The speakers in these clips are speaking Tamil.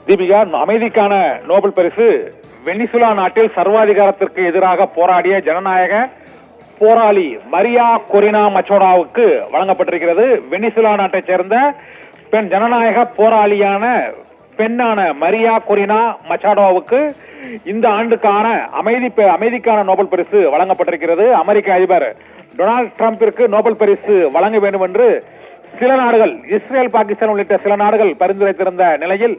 தீபிகா, அமைதிக்கான நோபல் பரிசு வெனிசுலா நாட்டில் சர்வாதிகாரத்திற்கு எதிராக போராடிய ஜனநாயக போராளி மரியா கொரினா மச்சோடாவுக்கு வழங்கப்பட்டிருக்கிறது. வெனிசுலா நாட்டைச் சேர்ந்த பெண் ஜனநாயக போராளியான பெண்ணான மரியா கொரினா மச்சாடோவுக்கு இந்த ஆண்டுக்கான அமைதிக்கான நோபல் பரிசு வழங்கப்பட்டிருக்கிறது. அமெரிக்க அதிபர் டொனால்டு டிரம்பிற்கு நோபல் பரிசு வழங்க வேண்டும் என்று சில நாடுகள், இஸ்ரேல், பாகிஸ்தான் உள்ளிட்ட சில நாடுகள் பரிந்துரைத்திருந்த நிலையில்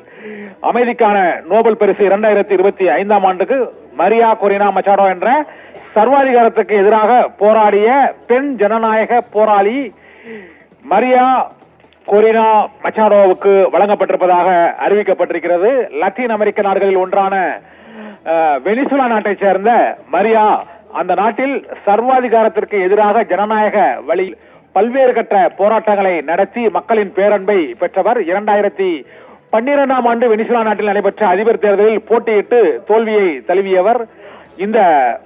அமைதிக்கான நோபல் பரிசு 2025 ஆண்டுக்கு மரியா கொரினா மச்சாடோ என்ற சர்வாதிகாரத்துக்கு எதிராக போராடிய பெண் ஜனநாயக போராளி மரியா கொரினா மச்சாடோவுக்கு வழங்கப்பட்டிருப்பதாக அறிவிக்கப்பட்டிருக்கிறது. லத்தீன் அமெரிக்க நாடுகளில் ஒன்றான வெனிசுலா நாட்டைச் சேர்ந்த மரியா அந்த நாட்டில் சர்வாதிகாரத்திற்கு எதிராக ஜனநாயக வழி பல்வேறு கட்ட போராட்டங்களை நடத்தி மக்களின் பேரன்பை பெற்றவர். 2012 ஆண்டு வெனிசுலா நாட்டில் நடைபெற்ற அதிபர் தேர்தலில் போட்டியிட்டு தோல்வியை தழுவியவர். இந்த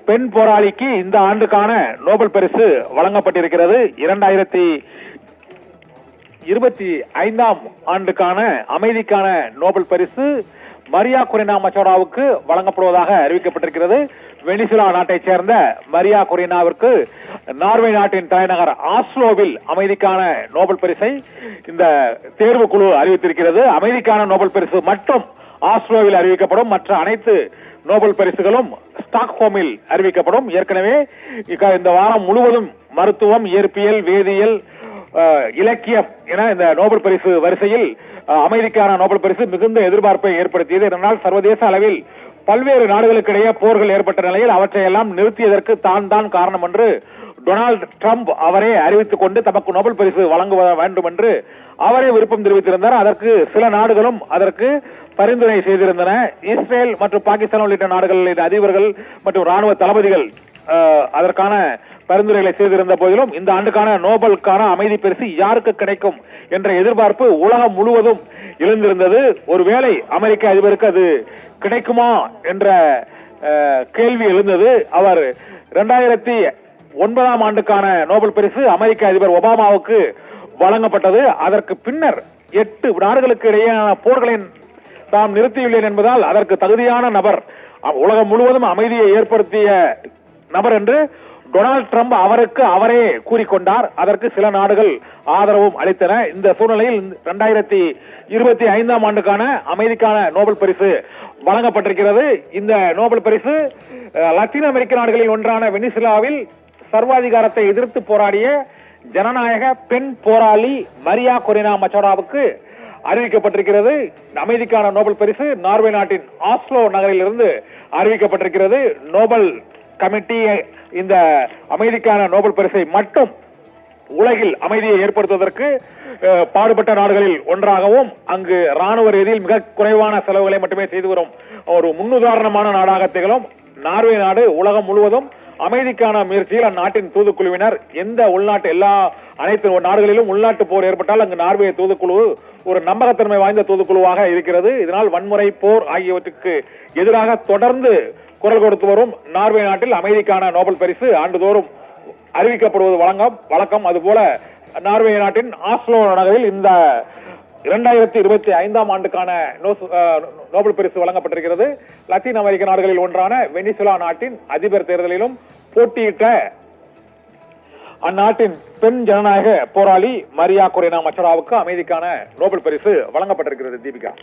பெண் போராளிக்கு இந்த ஆண்டுக்கான நோபல் பரிசு வழங்கப்பட்டிருக்கிறது. 2025 ஆண்டுக்கான அமைதிக்கான நோபல் பரிசு மரியா கொரினா மச்சோடாவுக்கு வழங்கப்படுவதாக அறிவிக்கப்பட்டிருக்கிறது. வெனிசுலா நாட்டைச் சேர்ந்த மரியா கொரினாவிற்கு நார்வே நாட்டின் தலைநகர் ஆஸ்லோவில் அமைதிக்கான நோபல் பரிசை இந்த தேர்வு குழு அறிவித்திருக்கிறது. அமைதிக்கான நோபல் பரிசு மட்டும் ஆஸ்லோவில் அறிவிக்கப்படும். மற்ற அனைத்து நோபல் பரிசுகளும் ஸ்டாக்ஹோமில் அறிவிக்கப்படும். ஏற்கனவே இந்த வாரம் முழுவதும் மருத்துவம், இயற்பியல், வேதியியல், இலக்கியம் என இந்த நோபல் பரிசு வரிசையில் அமைதிக்கான நோபல் பரிசு மிகுந்த எதிர்பார்ப்பை ஏற்படுத்தியது. இதனால் சர்வதேச அளவில் பல்வேறு நாடுகளுக்கிடையே போர்கள் ஏற்பட்ட நிலையில் அவற்றையெல்லாம் நிறுத்தியதற்கு தான் காரணம் என்று டொனால்டு டிரம்ப் அவரே அறிவித்துக் கொண்டு தமக்கு நோபல் பரிசு வழங்க வேண்டும் என்று அவரே விருப்பம் தெரிவித்திருந்தார். அதற்கு சில நாடுகளும் அதற்கு பரிந்துரை செய்திருந்தன. இஸ்ரேல் மற்றும் பாகிஸ்தான் உள்ளிட்ட நாடுகளின் அதிபர்கள் மற்றும் ராணுவ தளபதிகள் அதற்கான பரிந்துரைகளை செய்திருந்த போதிலும் இந்த ஆண்டுக்கான நோபலுக்கான அமைதி பரிசு யாருக்கு கிடைக்கும் என்ற எதிர்பார்ப்பு உலகம் முழுவதும் எழுந்திருந்தது. ஒருவேளை அமெரிக்க அதிபருக்கு அது கிடைக்குமா என்ற கேள்வி எழுந்தது. அவர் 2009 ஆண்டுக்கான நோபல் பரிசு அமெரிக்க அதிபர் ஒபாமாவுக்கு வழங்கப்பட்டது. அதற்கு பின்னர் 8 நாடுகளுக்கு இடையேயான போர்களை தாம் நிறுத்தியுள்ளேன் என்பதால் அதற்கு தகுதியான நபர், உலகம் முழுவதும் அமைதியை ஏற்படுத்திய நபர் என்று டொனால்டு டிரம்ப் அவரே கூறிக்கொண்டார். அதற்கு சில நாடுகள் ஆதரவும் அளித்தன. இந்த சூழ்நிலையில் 2025 ஆண்டுக்கான அமைதிக்கான நோபல் பரிசு வழங்கப்பட்டிருக்கிறது. இந்த நோபல் பரிசு லத்தீன் அமெரிக்க நாடுகளில் ஒன்றான வெனிசுலாவில் சர்வாதிகாரத்தை எதிர்த்து போராடிய ஜனநாயக பெண் போராளி மரியா கொரினா மச்சோடாவுக்கு அறிவிக்கப்பட்டிருக்கிறது. அமைதிக்கான நோபல் பரிசு நார்வே நாட்டின் ஆஸ்லோ நகரில் இருந்து அறிவிக்கப்பட்டிருக்கிறது. நோபல் கமிட்டி இந்த அமைதிக்கான நோபல் பரிசை மட்டும் உலகில் அமைதியை ஏற்படுத்துவதற்கு பாடுபட்ட நாடுகளில் ஒன்றாகவும் அங்கு ராணுவ ரீதியில் மிக குறைவான செலவுகளை மட்டுமே செய்து வரும் ஒரு முன்னுதாரணமான நாடாக திகழும் நார்வே நாடு உலகம் முழுவதும் அமைதிக்கான முயற்சியில் அந்நாட்டின் தூதுக்குழுவினர் அனைத்து நாடுகளிலும் உள்நாட்டு போர் ஏற்பட்டால் அங்கு நார்வே தூதுக்குழு ஒரு நம்பகத்தன்மை வாய்ந்த தூதுக்குழுவாக இருக்கிறது. இதனால் வன்முறை, போர் ஆகியவற்றுக்கு எதிராக தொடர்ந்து குரல் கொடுத்து வரும் நார்வே நாட்டில் அமைதிக்கான நோபல் பரிசு ஆண்டுதோறும் அறிவிக்கப்படுவது வழக்கம். அதுபோல நார்வே நாட்டின் ஆஸ்லோ நகரில் இந்த 2025 ஆண்டுக்கான நோபல் பரிசு வழங்கப்பட்டிருக்கிறது. லத்தீன் அமெரிக்க நாடுகளில் ஒன்றான வெனிசுலா நாட்டின் அதிபர் தேர்தலிலும் போட்டியிட்ட அந்நாட்டின் பெண் ஜனநாயக போராளி மரியா கொரினா மச்சோடாவுக்கு அமைதிக்கான நோபல் பரிசு வழங்கப்பட்டிருக்கிறது. தீபிகா.